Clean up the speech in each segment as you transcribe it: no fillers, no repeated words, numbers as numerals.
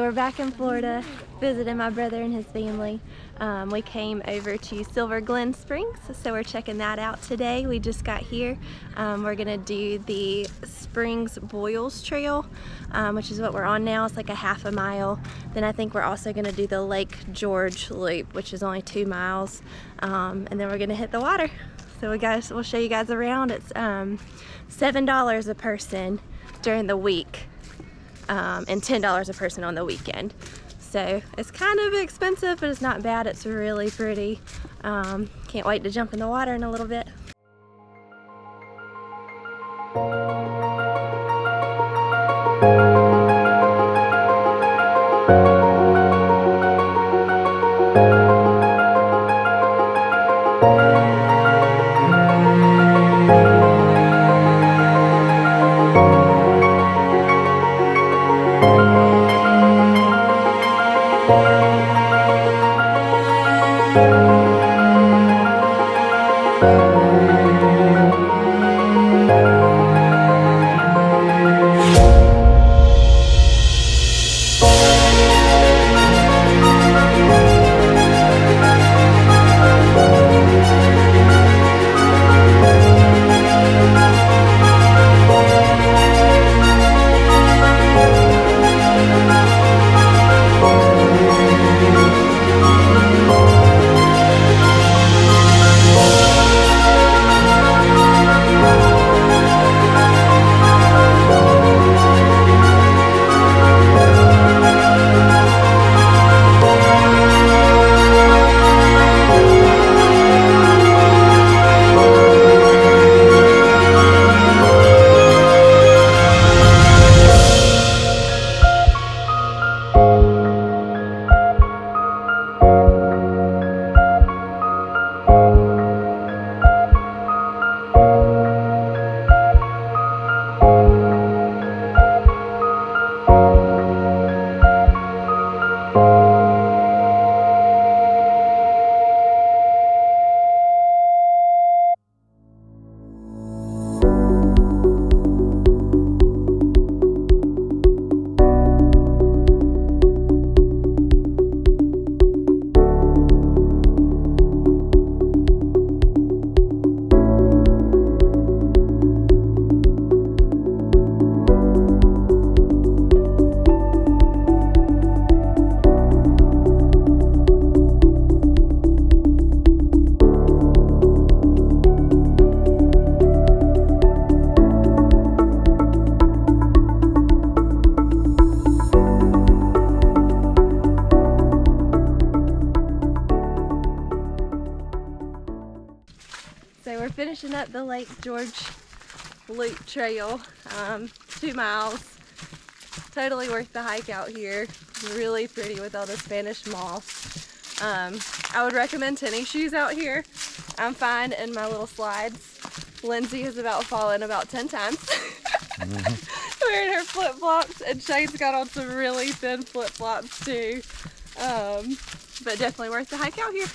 we're back in Florida visiting my brother and his family. We came over to Silver Glen Springs, so we're checking that out today. We just got here. We're gonna do the Springs Boyles Trail, which is what we're on now. It's like a half a mile. Then I think we're also gonna do the Lake George Loop, which is only 2 miles. And then we're gonna hit the water. So we'll show you guys around. It's $7 a person during the week. And $10 a person on the weekend. So it's kind of expensive, but it's not bad. It's really pretty. Can't wait to jump in the water in a little bit. So we're finishing up the Lake George Loop Trail, 2 miles. Totally worth the hike out here. Really pretty with all the Spanish moss. I would recommend tennis shoes out here. I'm fine in my little slides. Lindsay has about fallen about 10 times. Wearing her flip-flops, and Shane's got on some really thin flip-flops too. But definitely worth the hike out here.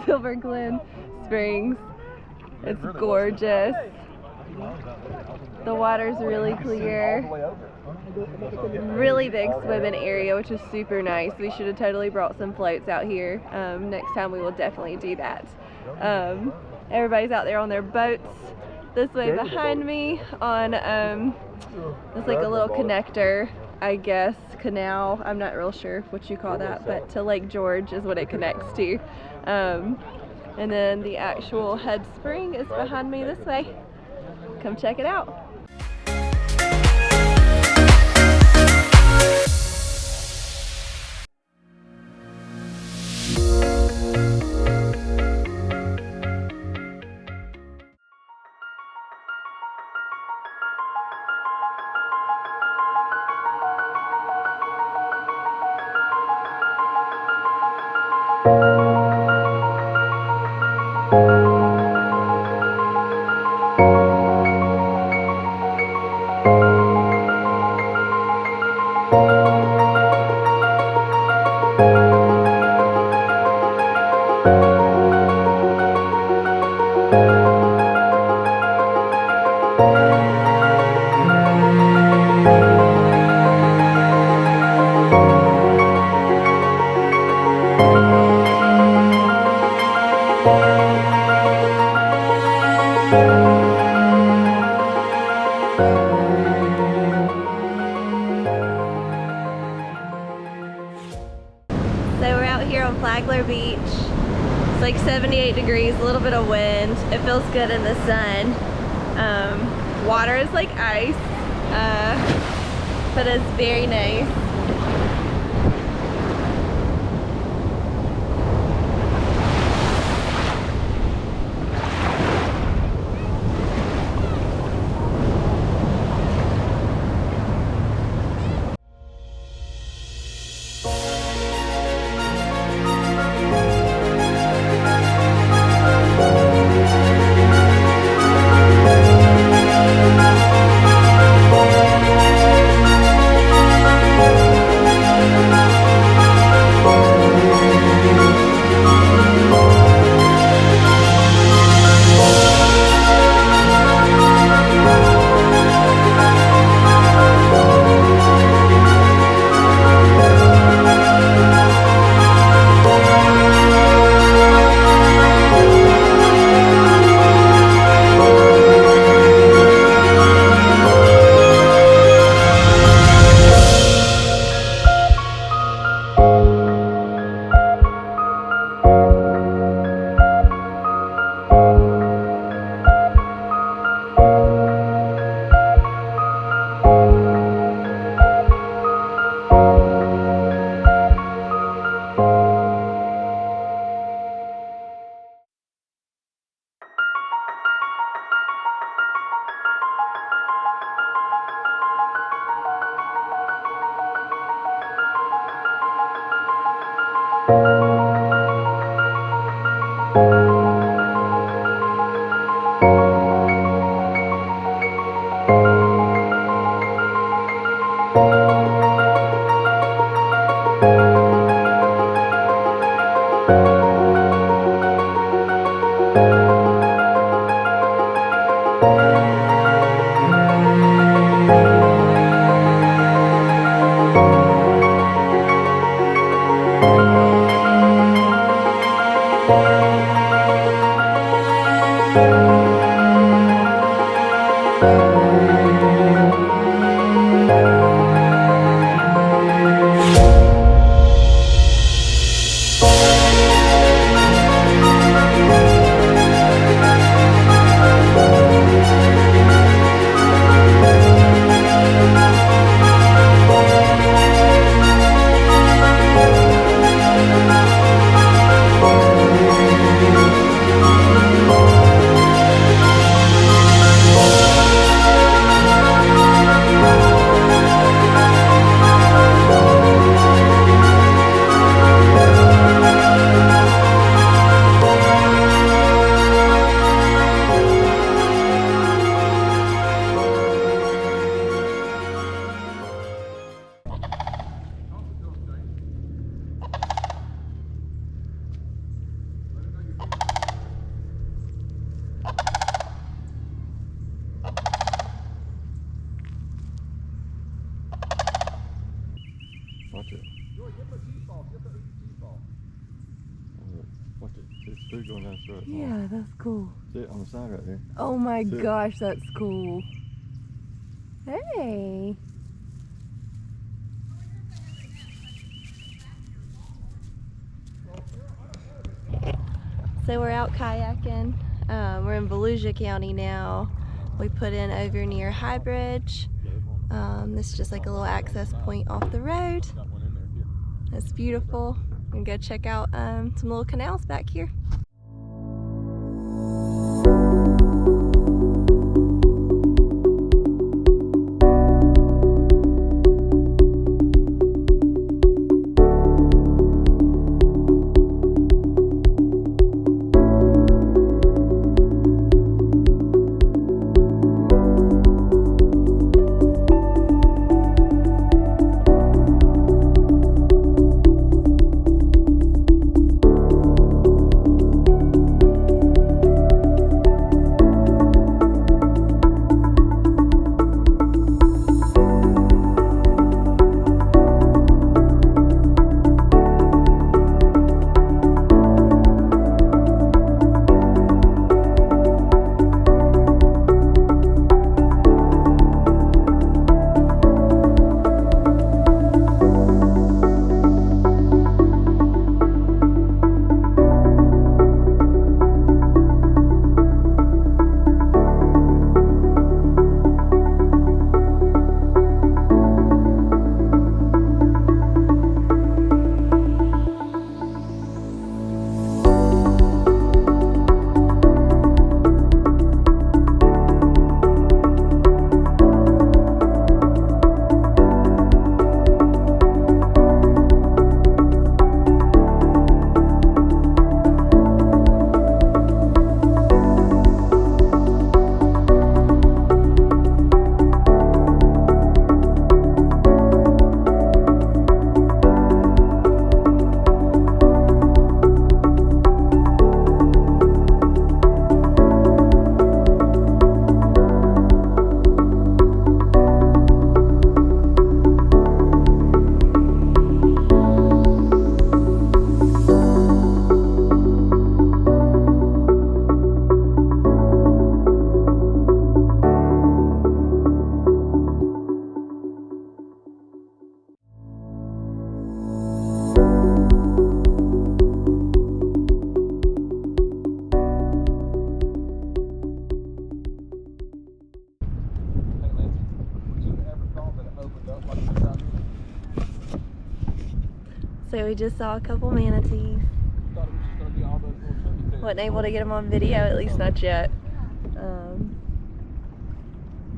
Silver Glen Springs. It's gorgeous. The water's really clear. Really big swimming area, which is super nice. We should have totally brought some floats out here. Next time we will definitely do that. Everybody's out there on their boats. This way behind me on, it's like a little connector, I guess, canal. I'm not real sure what you call that, but to Lake George is what it connects to. And then the actual head spring is behind me this way. Come check it out. So we're out here on Flagler Beach. It's like 78 degrees, a little bit of wind. It feels good in the sun. Water is like ice, but it's very nice. Watch it. There's food going down the throat. Yeah, that's cool. See it on the side right there. Oh my gosh, that's cool. Hey. So we're out kayaking. We're in Volusia County now. We put in over near High Bridge. This is just like a little access point off the road. It's beautiful. We're gonna go check out some little canals back here. So we just saw a couple manatees. Wasn't able to get them on video, at least not yet.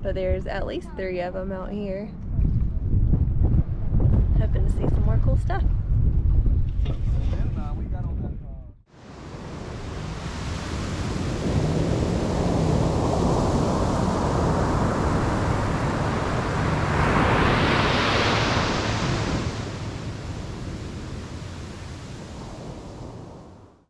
But there's at least 3 of them out here. Hoping to see some more cool stuff.